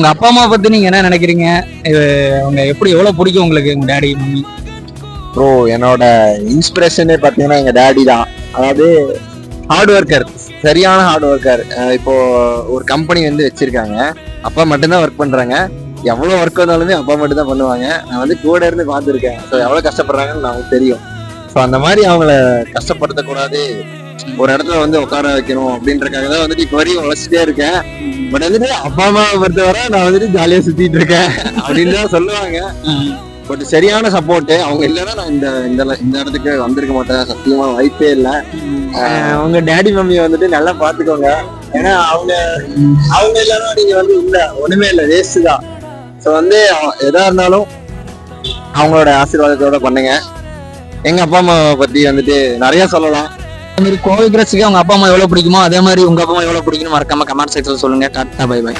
உங்க அப்பா அம்மா பத்தி நீங்க என்ன நினைக்கிறீங்க? இது அவங்க எப்படி எவ்வளவு பிடிக்கும் உங்களுக்கு உங்க டேடி மம்மி? ப்ரோ என்னோட இன்ஸ்பிரேஷனே பார்த்தீங்கன்னா எங்க டேடி தான். அதாவது ஹார்ட் ஒர்க்கர், சரியான ஹார்ட் ஒர்க்கர். இப்போ ஒரு கம்பெனி வந்து வச்சிருக்காங்க, அப்பா மட்டும்தான் ஒர்க் பண்றாங்க. எவ்வளவு ஒர்க் வந்தாலுமே அப்பா மட்டும் தான் பண்ணுவாங்க. நான் வந்து கூட இருந்து பார்த்துருக்கேன். ஸோ எவ்வளவு கஷ்டப்படுறாங்கன்னு நமக்கு தெரியும். ஸோ அந்த மாதிரி அவங்கள கஷ்டப்படுத்தக்கூடாது, ஒரு இடத்துல வந்து உட்கார வைக்கணும் அப்படின்றக்காக தான் வந்துட்டு இப்போ வரையும் உழைச்சிட்டே இருக்கேன். பட் வந்துட்டு அப்பா அம்மாவை பொறுத்தவரை நான் வந்துட்டு ஜாலியா சுத்திட்டு இருக்கேன் அப்படின்னு தான் சொல்லுவாங்க. பட் சரியான சப்போர்ட் அவங்க இல்லைன்னா நான் இந்த இந்த இந்த இடத்துக்கு வந்திருக்க மாட்டேன். சத்தியமா வாய்ப்பே இல்லை. உங்க டேடி மம்மியை வந்துட்டு நல்லா பாத்துக்கோங்க. ஏன்னா அவங்க அவங்க இல்லைன்னா நீங்க வந்து இல்ல ஒண்ணுமே இல்லை, வேஸ்ட் தான். ஸோ வந்து எதா இருந்தாலும் அவங்களோட ஆசீர்வாதத்தோட பண்ணுங்க. எங்க அப்பா அம்மாவை பத்தி வந்துட்டு நிறைய சொல்லலாம். அதே மாதிரி கோவை கிரஸுக்கு அவங்க அப்பா அம்மா எவ்வளவு பிடிக்குமோ அதே மாதிரி உங்க அப்பா அம்மா எவ்வளவு பிடிக்கும்னு மறக்காம கமெண்ட் செக்ஷன்ல சொல்லுங்க. Tata bye by.